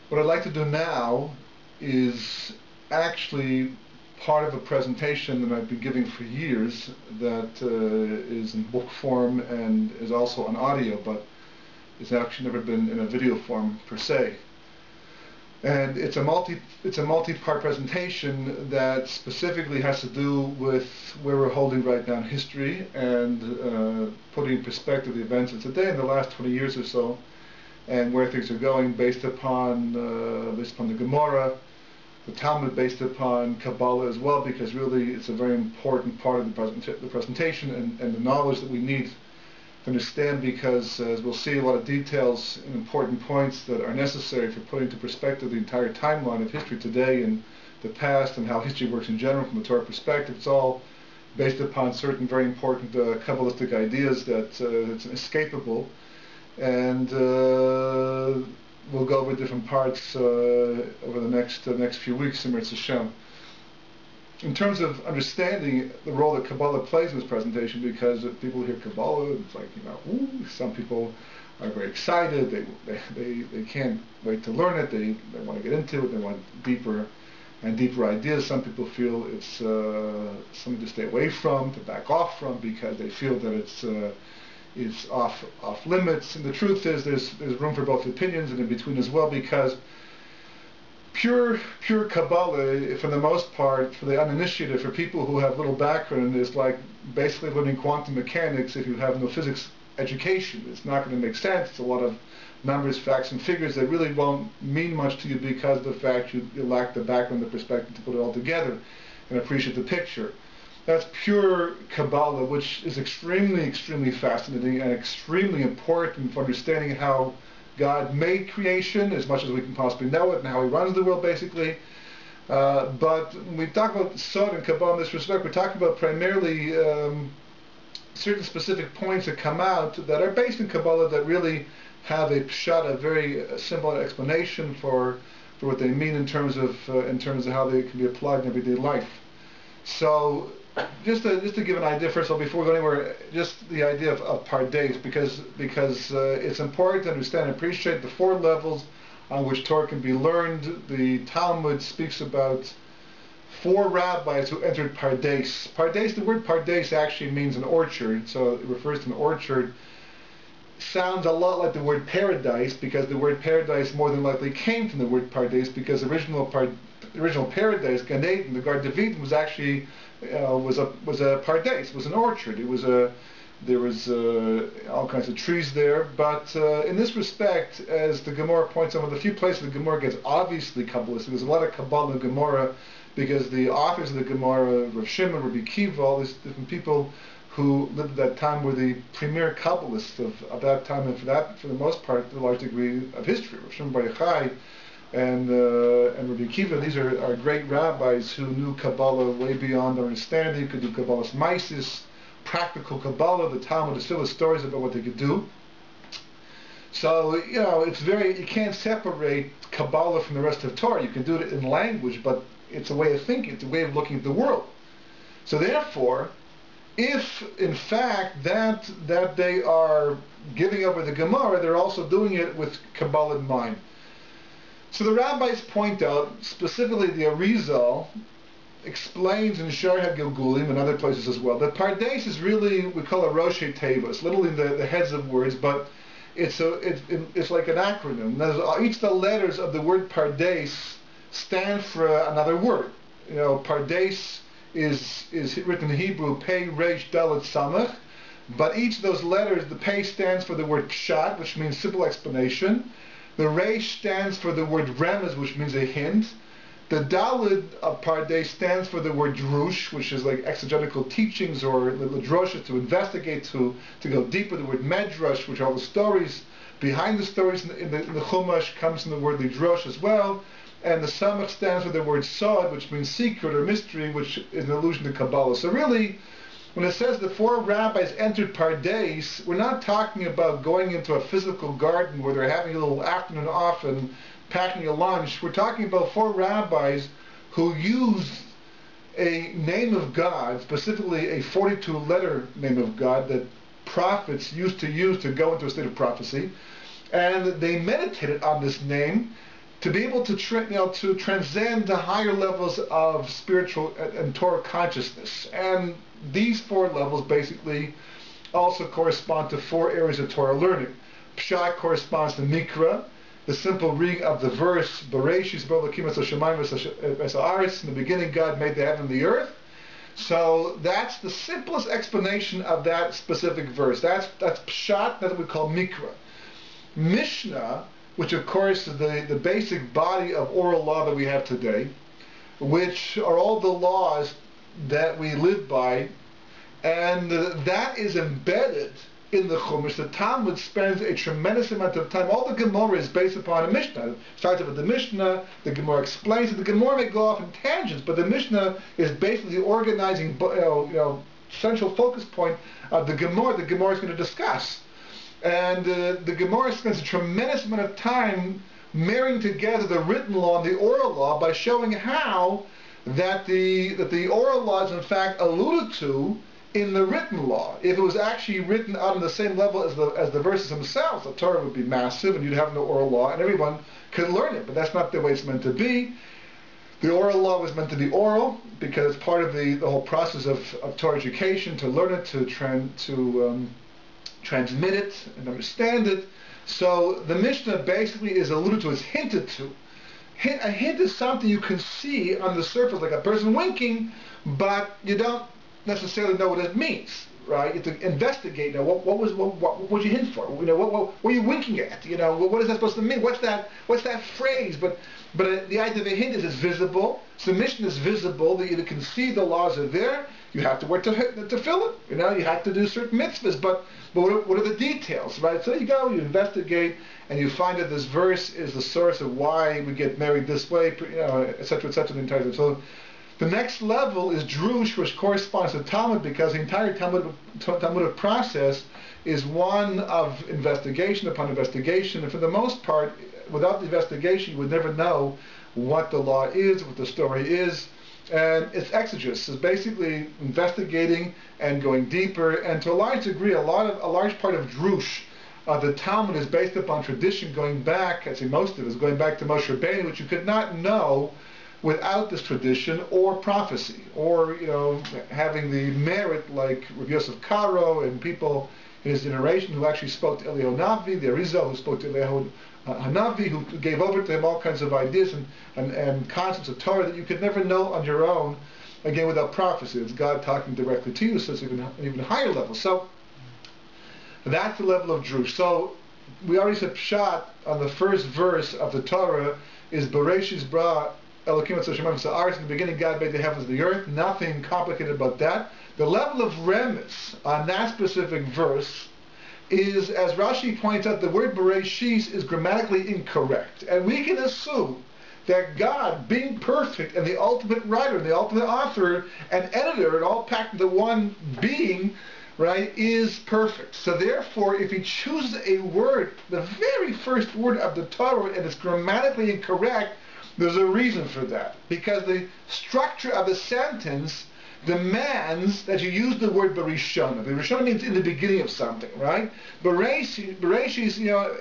What I'd like to do now is actually part of a presentation that I've been giving for years that is in book form and is also on audio, but it's actually never been in a video form per se. And it's a multi-part presentation that specifically has to do with where we're holding right now in history and putting in perspective the events of today in the last 20 years or so, and where things are going based upon the Gemara, the Talmud, based upon Kabbalah as well, because really it's a very important part of the presentation and the knowledge that we need to understand, because as we'll see, a lot of details and important points that are necessary for putting into perspective the entire timeline of history today and the past and how history works in general from a Torah perspective. It's all based upon certain very important Kabbalistic ideas that it's inescapable, and we'll go over different parts over the next few weeks in Mirz Hashem. In terms of understanding the role that Kabbalah plays in this presentation, because if people hear Kabbalah, it's like, ooh, some people are very excited, they can't wait to learn it, they want to get into it, they want deeper and deeper ideas. Some people feel it's something to stay away from, to back off from, because they feel that it's off limits. And the truth is there's room for both opinions and in between as well, because pure Kabbalah, for the most part, for the uninitiated, for people who have little background, is like basically learning quantum mechanics if you have no physics education. It's not going to make sense. It's a lot of numbers, facts, and figures that really won't mean much to you because of the fact you lack the background, the perspective to put it all together and appreciate the picture. That's pure Kabbalah, which is extremely fascinating and extremely important for understanding how God made creation as much as we can possibly know it, and how He runs the world, basically. But when we talk about Sod and Kabbalah in this respect, we're talking about primarily certain specific points that come out that are based in Kabbalah that really have a pshat, a very simple explanation for what they mean in terms of how they can be applied in everyday life. So, just to give an idea, first of all, before we go anywhere, just the idea of pardes, because it's important to understand and appreciate the four levels on which Torah can be learned. The Talmud speaks about four rabbis who entered pardes. Pardes, the word pardes actually means an orchard, so it refers to an orchard. Sounds a lot like the word paradise, because the word paradise more than likely came from the word pardes, because the original paradise, Gan Eden, the Garden of Eden, was actually was a pardes, was an orchard. There was all kinds of trees there, but in this respect, as the Gemara points out, one of the few places the Gemara gets obviously Kabbalistic, there's a lot of Kabbalah in the Gemara, because the authors of the Gemara, Rav Shimon, Rabbi Kiva, all these different people who lived at that time were the premier Kabbalists of that time, and for the most part, to a large degree of history. Rav Shimon Bar Yochai and Rabbi Kiva, these are great rabbis who knew Kabbalah way beyond our understanding, could do Kabbalah's Maisis, practical Kabbalah. The Talmud is filled with stories about what they could do. So, you can't separate Kabbalah from the rest of Torah. You can do it in language, but it's a way of thinking, it's a way of looking at the world. So therefore, if in fact that they are giving over the Gemara, they're also doing it with Kabbalah in mind. So the rabbis point out, specifically the Arizal explains in Shar HaGilgulim and other places as well, that pardes is really, we call it Roshei Tevos, literally the heads of words, but it's like an acronym. Each of the letters of the word pardes stand for another word. Pardes is written in Hebrew, Pei, Resh, Dalet, Samach, but each of those letters, the Pei stands for the word pshat, which means simple explanation. The Resh stands for the word remez, which means a hint. The Dalet of pardes stands for the word drush, which is like exegetical teachings or ladrosha, to investigate, to go deeper. The word medrash, which are all the stories behind the stories in the Chumash, comes from the word lidrosh as well. And the Samach stands for the word sod, which means secret or mystery, which is an allusion to Kabbalah. So really, when it says the four rabbis entered pardes, we're not talking about going into a physical garden where they're having a little afternoon off and packing a lunch. We're talking about four rabbis who used a name of God, specifically a 42-letter name of God that prophets used to use to go into a state of prophecy, and they meditated on this name, to be able to to transcend the higher levels of spiritual and Torah consciousness. And these 4 levels basically also correspond to 4 areas of Torah learning. Pshat corresponds to Mikra, the simple reading of the verse, Bereshis bara Elokim es hashamayim v'es haaretz. In the beginning God made the heaven and the earth. So that's the simplest explanation of that specific verse. That's Pshat, that's what we call Mikra. Mishnah, which of course is the basic body of oral law that we have today, which are all the laws that we live by, and that is embedded in the Chumash. The Talmud spends a tremendous amount of time. All the Gemara is based upon a Mishnah. It starts with the Mishnah, the Gemara explains it. The Gemara may go off in tangents, but the Mishnah is basically the organizing, central focus point of the Gemara is going to discuss. And the Gemara spends a tremendous amount of time marrying together the written law and the oral law by showing how that the oral law is in fact alluded to in the written law. If it was actually written out on the same level as the verses themselves, the Torah would be massive and you'd have no oral law and everyone could learn it. But that's not the way it's meant to be. The oral law was meant to be oral because it's part of the whole process of Torah education, to learn it, to transmit it and understand it. So the Mishnah basically is alluded to, is hinted to. A hint is something you can see on the surface, like a person winking, but you don't necessarily know what it means, right? You have to investigate. What was you hint for? What were you winking at? What is that supposed to mean? What's that phrase? But the idea of a hint is it's visible. So the Mishnah is visible. That you can see the laws are there. You have to work to fill it. You have to do certain mitzvahs. But what are the details, right? So you go, you investigate, and you find that this verse is the source of why we get married this way, etc., etc. The entire thing. So the next level is Drush, which corresponds to Talmud, because the entire Talmudic process is one of investigation upon investigation, and for the most part, without the investigation, you would never know what the law is, what the story is, and it's exegesis. It's basically investigating and going deeper, and to a large degree, a large part of Drush, the Talmud, is based upon tradition going back, I say most of it is going back to Moshe Rabbeinu, which you could not know without this tradition or prophecy, or having the merit like Rabbi Yosef Karo and people in his generation who actually spoke to Eliyahu Navi, the Arizal who spoke to Eliyahu Hanavi, who gave over to him all kinds of ideas and concepts of Torah that you could never know on your own, again without prophecy. It's God talking directly to you, so it's an even higher level. So that's the level of Drush. So we already said Pshat on the first verse of the Torah is Bereshis bara Elokim es hashamayim v'es haaretz. In the beginning God made the heavens and the earth. Nothing complicated about that. The level of remes on that specific verse is, as Rashi points out, the word Bereshis is grammatically incorrect. And we can assume that God, being perfect and the ultimate writer, the ultimate author and editor, and all packed into one being, right, is perfect. So therefore, if he chooses a word, the very first word of the Torah, and it's grammatically incorrect, there's a reason for that. Because the structure of the sentence demands that you use the word Bereshana. Bereshana means in the beginning of something, right? Bereshis,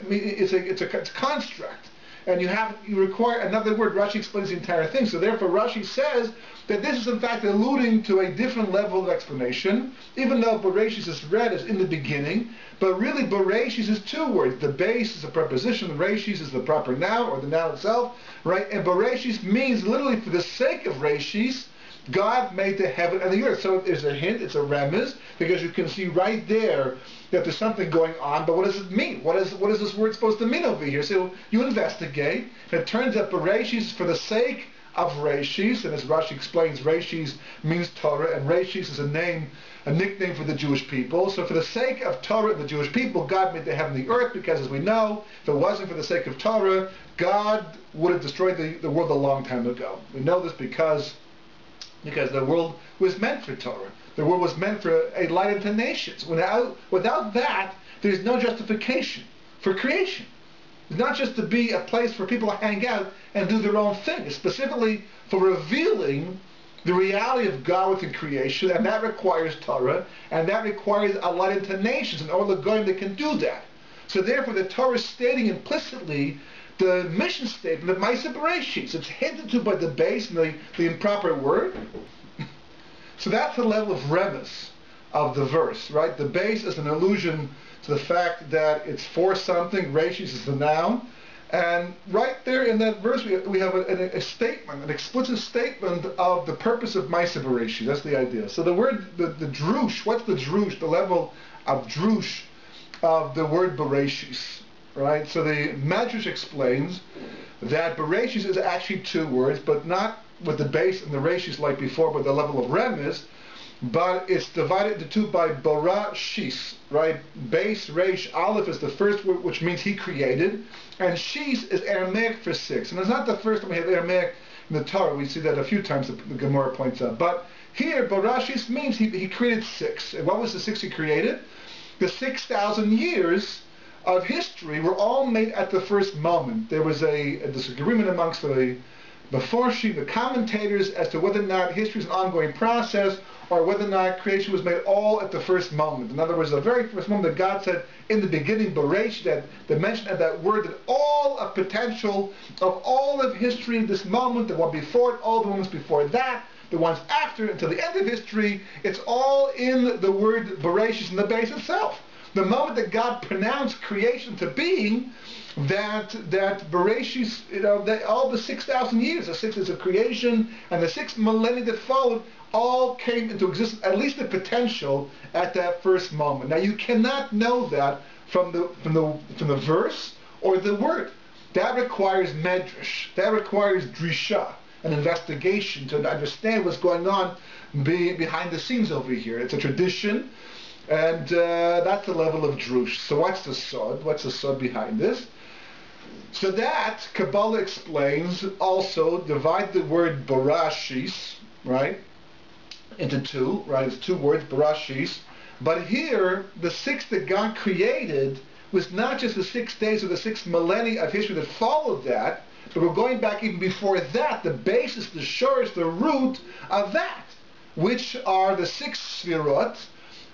it's a construct. And you require another word. Rashi explains the entire thing. So therefore Rashi says that this is in fact alluding to a different level of explanation, even though Bereshis is read as in the beginning, but really Bereshis is 2 words. The base is a preposition, the Reshis is the proper noun, or the noun itself, right? And Bereshis means literally for the sake of Reshis, God made the heaven and the earth. So there's a hint, it's a remez, because you can see right there that there's something going on, but what does it mean? What is this word supposed to mean over here? So you investigate, and it turns out Bereshis is for the sake of Reshis, and as Rashi explains, Reshis means Torah, and Reshis is a nickname for the Jewish people. So for the sake of Torah and the Jewish people, God made the heaven and the earth, because as we know, if it wasn't for the sake of Torah, God would have destroyed the world a long time ago. We know this because the world was meant for Torah. The world was meant for a light unto nations. Without that, there's no justification for creation. It's not just to be a place for people to hang out and do their own thing. It's specifically for revealing the reality of God within creation, and that requires Torah, and that requires a light unto nations, and all the goyim that can do that. So therefore, the Torah is stating implicitly the mission statement of Ma'aseh Bereshis. It's hinted to by the base and the improper word. So that's the level of remes of the verse, right? The base is an allusion to the fact that it's for something. Reshis is the noun. And right there in that verse, we have a statement, an explicit statement of the purpose of Ma'aseh Bereshis. That's the idea. So the word, the drush, what's the drush? The level of drush of the word Bereshis, right? So the Medrash explains that Bereshis is actually two words, but not with the base and the reshis like before, but the level of remes, but it's divided into two by Bereshis, right? Base, resh, aleph is the first word, which means he created, and shis is Aramaic for six. And it's not the first time we have Aramaic in the Torah. We see that a few times, the Gemara points out. But here, Bereshis means he created six. And what was the six he created? The 6,000 years of history were all made at the first moment. There was a disagreement amongst the Meforshim, the commentators, as to whether or not history is an ongoing process, or whether or not creation was made all at the first moment. In other words, the very first moment that God said, in the beginning, Beresh, that the mention of that word, that all of potential of all of history, this moment, the one before it, all the moments before that, the ones after, until the end of history, it's all in the word Bereshis, in the base itself. The moment that God pronounced creation to being, that Bereshis, that all the 6,000 years, the 6 years of creation, and the 6 millennia that followed, all came into existence, at least the potential, at that first moment. Now you cannot know that from the verse or the word. That requires medrash. That requires drisha, an investigation to understand what's going on behind the scenes over here. It's a tradition, and that's the level of drush. So what's the sod? What's the sod behind this? So that Kabbalah explains also, divide the word Bereshis, right, into two, right? It's two words, Bereshis. But here, the 6 that God created was not just the 6 days or the 6 millennia of history that followed that, but we're going back even before that, the basis, the shores, the root of that, which are the 6 sfirot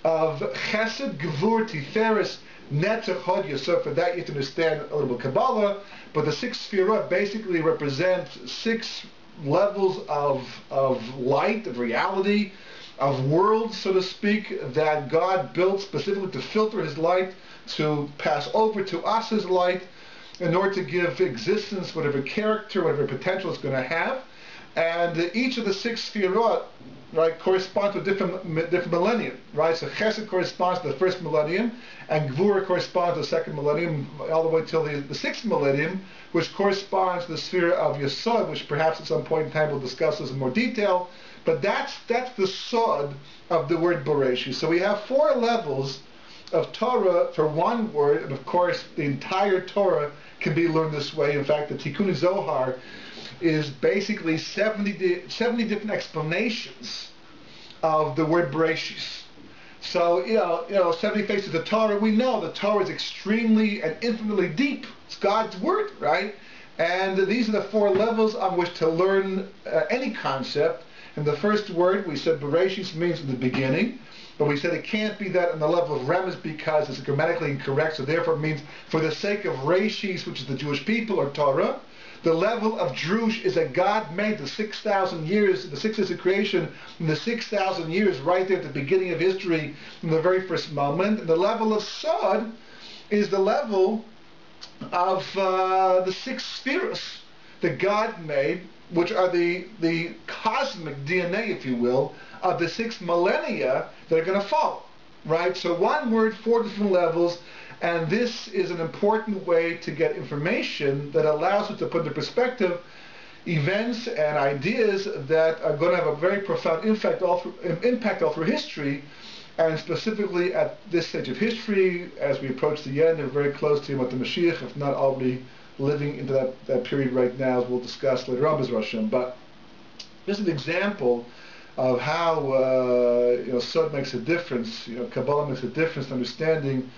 of Chesed, Gevur, Tiferes, Netzach, Hod, Yosef. For that you have to understand a little bit Kabbalah, but the 6 sfirot basically represent 6 levels of light, of reality, of worlds, so to speak, that God built specifically to filter His light, to pass over to us His light, in order to give existence, whatever character, whatever potential it's going to have. And each of the 6 sfirot, right, correspond to a different millennium, right? So Chesed corresponds to the first millennium, and Gvura corresponds to the second millennium, all the way till the 6th millennium, which corresponds to the sphere of Yesod, which perhaps at some point in time we'll discuss this in more detail. But that's the sod of the word Bereshis. So we have 4 levels of Torah for one word, and of course the entire Torah can be learned this way. In fact, the Tikkun Zohar is basically 70 different explanations of the word Bereshis. So, 70 faces of the Torah, we know the Torah is extremely and infinitely deep. It's God's word, right? And these are the 4 levels on which to learn any concept. And the first word, we said Bereshis means in the beginning, but we said it can't be that on the level of remes because it's grammatically incorrect, so therefore it means for the sake of Reshis, which is the Jewish people or Torah. The level of drush is that God made the 6,000 years, the 6 years of creation, in the 6,000 years right there at the beginning of history, in the very first moment. And the level of sod is the level of the 6 spheres that God made, which are the cosmic DNA, if you will, of the 6 millennia that are going to follow, right? So one word, 4 different levels. And this is an important way to get information that allows us to put into perspective events and ideas that are going to have a very profound impact all through history, and specifically at this stage of history, as we approach the end, and very close to what the Mashiach, if not already living into that period right now, as we'll discuss later on, B'ezras Hashem. But just an example of how Sod makes a difference, Kabbalah makes a difference in understanding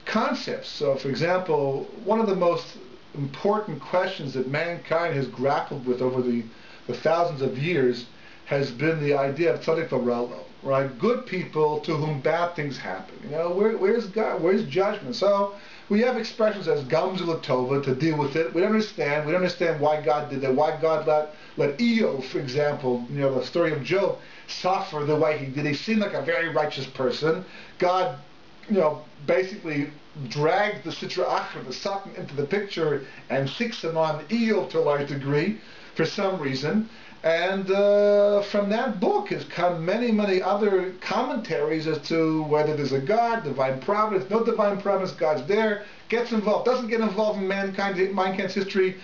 concepts. So, for example, one of the most important questions that mankind has grappled with over the thousands of years has been the idea of tzaddik v'ralo, right? Good people to whom bad things happen. Where's God? Where's judgment? So, we have expressions as gamzula tova to deal with it. We don't understand. We don't understand why God did that. Why God let Eov, for example, the story of Job, suffer the way he did. He seemed like a very righteous person. God, basically dragged the Sitra Achra, the Satan, into the picture and fixed him on Eov to a large degree for some reason. And from that book has come many, many other commentaries as to whether there's a God, divine providence, no divine providence, God's there, gets involved, doesn't get involved in mankind's history.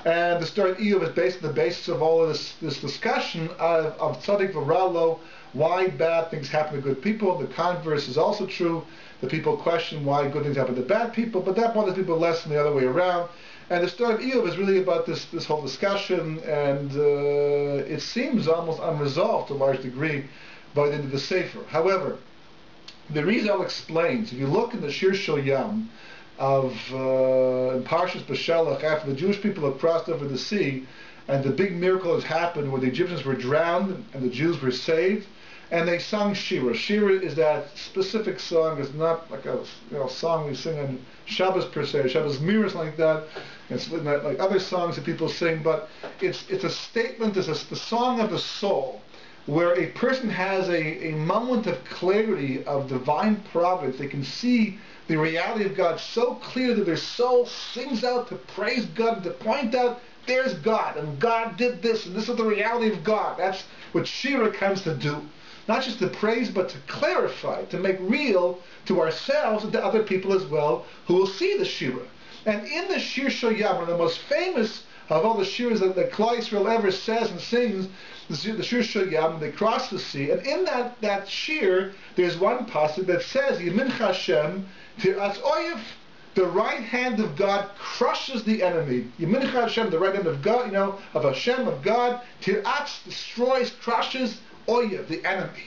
And the story of Eov is the basis of all of this discussion of tzaddik v'ralo, why bad things happen to good people. The converse is also true. The people question why good things happen to bad people, but that bothers people less than the other way around. And the story of Eov is really about this whole discussion, and it seems almost unresolved to a large degree by the end of the Sefer. However, the Rizal explains, if you look in the Shir Shel Yam of in Parshas Beshalach, after the Jewish people have crossed over the sea, and the big miracle has happened where the Egyptians were drowned and the Jews were saved, and they sung Shira. Shira is that specific song. It's not like a song we sing on Shabbos per se. Shabbos mirrors like that. It's not like other songs that people sing, but it's a statement. It's the song of the soul, where a person has a moment of clarity of divine providence. They can see the reality of God so clear that their soul sings out to praise God, to point out there's God, and God did this, and this is the reality of God. That's what Shira comes to do. Not just to praise, but to clarify, to make real to ourselves and to other people as well, who will see the Shira. And in the Shir Shel Yam, one of the most famous of all the shirs that Klal Yisrael ever says and sings, the Shir Shel Yam, they cross the sea, and in that shir, there's one pasuk that says, Yemin Hashem tir'atz oyev, the right hand of God crushes the enemy. Yemin Hashem, the right hand of God, of Hashem, of God, tir'atz, destroys, crushes, Oyev, the enemy.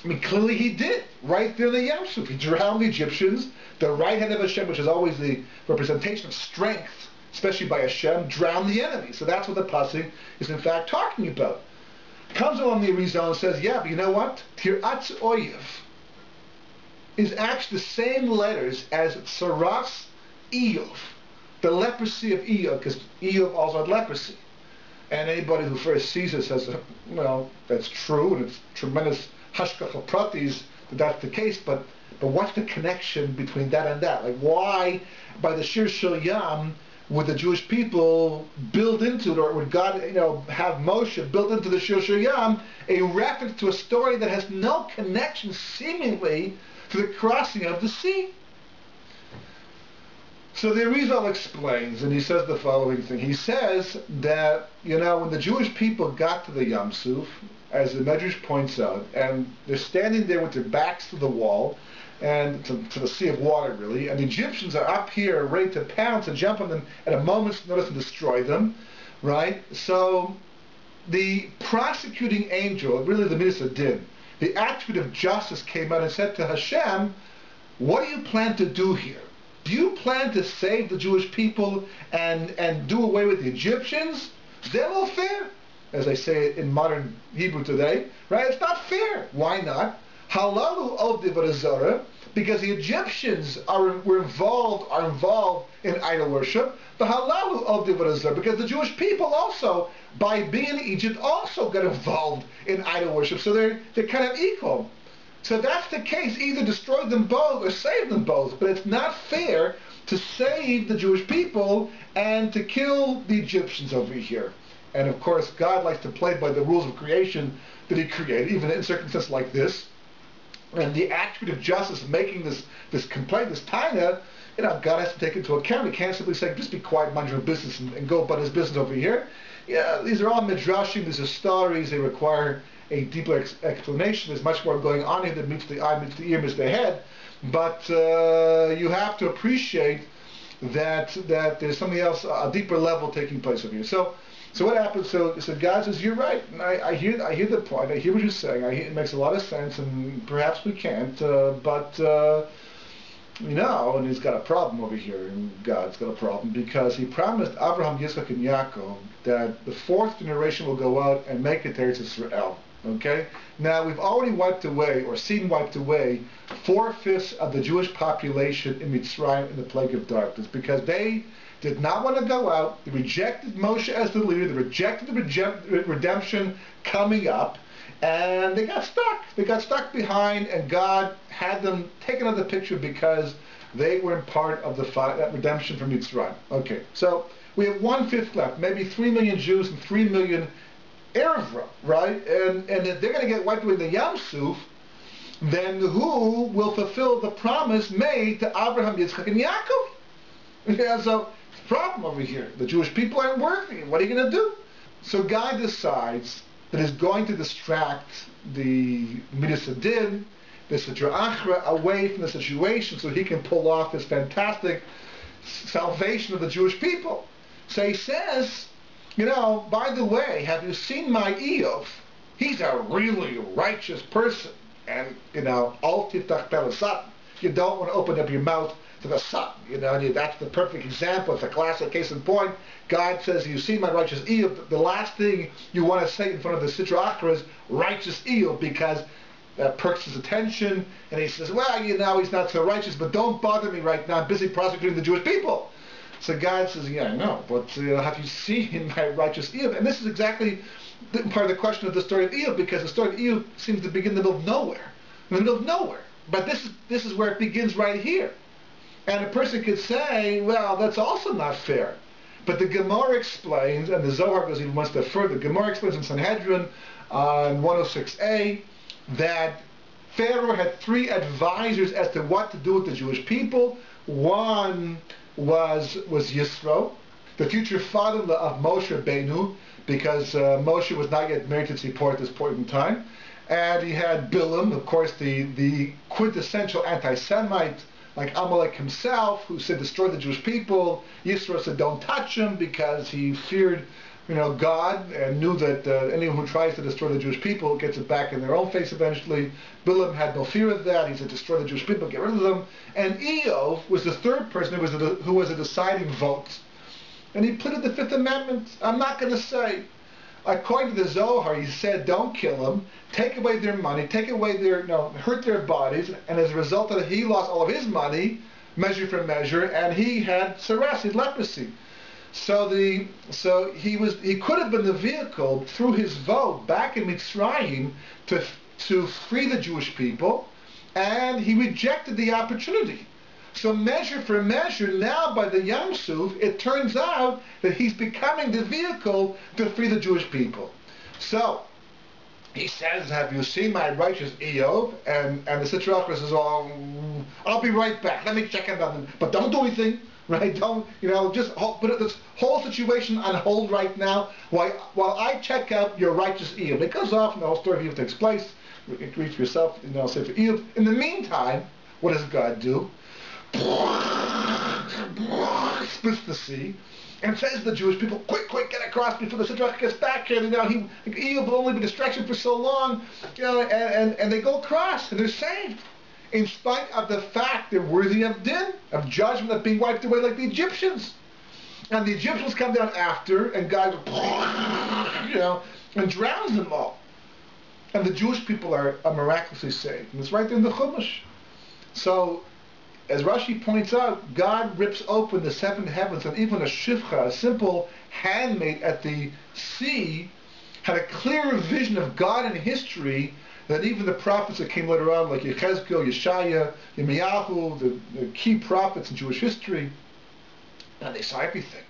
I mean, clearly he did, right there in the Yam Suf. He drowned the Egyptians. The right hand of Hashem, which is always the representation of strength, especially by Hashem, drowned the enemy. So that's what the pasuk is in fact talking about. Comes along the Arizal and says, yeah, but you know what? Tir'atz Oyev is actually the same letters as Tsaras Eov, the leprosy of Eov, because Eov also had leprosy. And anybody who first sees it says, well, that's true, and it's tremendous hashgacha pratis that that's the case, but what's the connection between that and that? Like, why, by the Shir Shel Yam, would the Jewish people build into it, or would God, have Moshe build into the Shir Shel Yam a reference to a story that has no connection, seemingly, to the crossing of the sea? So the Arizal explains, and he says the following thing. He says that, when the Jewish people got to the Yam Suf, as the Medrash points out, and they're standing there with their backs to the wall, and to the sea of water, really, and the Egyptians are up here ready to pounce and jump on them at a moment's notice and destroy them, right? So the prosecuting angel, really the Midas Adin, the attribute of justice came out and said to Hashem, what do you plan to do here? Do you plan to save the Jewish people and do away with the Egyptians? Is that all fair? As I say in modern Hebrew today, right? It's not fair. Why not? Halalu ovdei v'razara, because the Egyptians are involved in idol worship. But halalu ovdei v'razara, because the Jewish people also, by being in Egypt, also got involved in idol worship. So they're kind of equal. So if that's the case, either destroy them both or save them both. But it's not fair to save the Jewish people and to kill the Egyptians over here. And of course, God likes to play by the rules of creation that he created, even in circumstances like this. And the attribute of justice making this complaint, this taina, God has to take into account. He can't simply say, just be quiet, mind your own business, and go about his business over here. Yeah, these are all midrashim, these are stories, they require a deeper explanation. There's much more going on here that meets the eye, meets the ear, meets the head. But you have to appreciate that there's something else, a deeper level taking place over here. So what happens? So God says, you're right. And I hear the point. I hear what you're saying. It makes a lot of sense, and perhaps we can't. And he's got a problem over here, and God's got a problem, because he promised Abraham, Yitzchak, and Yaakov that the fourth generation will go out and make it to Eretz Yisrael. Okay? Now, we've already wiped away, or seen wiped away, 4/5 of the Jewish population in Mitzrayim in the plague of darkness, because they did not want to go out. They rejected Moshe as the leader. They rejected the redemption coming up, and they got stuck. They got stuck behind, and God had them taken out of the picture because they weren't part of that redemption from Mitzrayim. Okay, so we have 1/5 left, maybe 3 million Jews and 3 million Erevra, right? And if they're going to get wiped away in the Yam Suf, then who will fulfill the promise made to Abraham, Yitzchak, and Yaakov? There's a problem over here. The Jewish people aren't worthy. What are you going to do? So God decides that he's going to distract the Midas Adin, the Sitra Achra, away from the situation so he can pull off this fantastic salvation of the Jewish people. So he says, you know, by the way, have you seen my Eov? He's a really righteous person. And, you know, al tiftach pelasat. You don't want to open up your mouth to the Satan. You know, and that's the perfect example. It's a classic case in point. God says, you see my righteous Eov. The last thing you want to say in front of the Sitra Achra is righteous Eov, because that perks his attention. And he says, well, you know, he's not so righteous, but don't bother me right now. I'm busy prosecuting the Jewish people. So God says, yeah, I know, but have you seen my righteous Eov? And this is exactly part of the question of the story of Eov, because the story of Eov seems to begin in the middle of nowhere. In the middle of nowhere. But this is where it begins right here. And a person could say, well, that's also not fair. But the Gemara explains, and the Zohar goes even one step further, the Gemara explains in Sanhedrin on 106a that Pharaoh had 3 advisors as to what to do with the Jewish people. One was Yisro, the future father-in-law of Moshe Rabbeinu, because Moshe was not yet married to Tzipor at this point in time. And he had Bilam, of course, the quintessential anti-Semite, like Amalek himself, who said destroy the Jewish people. Yisro said don't touch him because he feared, you know, God, and knew that anyone who tries to destroy the Jewish people gets it back in their own face eventually. Bilam had no fear of that. He said destroy the Jewish people, get rid of them. And Eov was the third person who was a deciding vote. And he pleaded the 5th Amendment. I'm not going to say. According to the Zohar, he said don't kill them, take away their money, take away their, hurt their bodies, and as a result of it, he lost all of his money, measure for measure, and he had psoriasis, leprosy. So he could have been the vehicle through his vote back in Mitzrayim to free the Jewish people, and he rejected the opportunity. So measure for measure, now by the Yam Suf, it turns out that he's becoming the vehicle to free the Jewish people. So he says, have you seen my righteous Eov? And the Sitra Achra says, oh, I'll be right back. Let me check it out. But don't do anything. Right? Don't, just put this whole situation on hold right now while I check out your righteous Eov. It goes off and the whole story of Eov takes place. You can read for yourself, say for Eov. In the meantime, what does God do? Splits the sea and says to the Jewish people, quick, get across before the Sitra gets back here. Eov will only be distraction for so long, and they go across and they're saved. In spite of the fact they're worthy of din, of judgment, of being wiped away like the Egyptians. And the Egyptians come down after, and God, and drowns them all. And the Jewish people are miraculously saved. And it's right there in the Chumash. So, as Rashi points out, God rips open the 7 heavens, and even a shivcha, a simple handmaid at the sea, had a clearer vision of God in history that even the prophets that came later on, like Yechezkel, Yeshaya, Yirmiyahu, the key prophets in Jewish history, and they saw everything.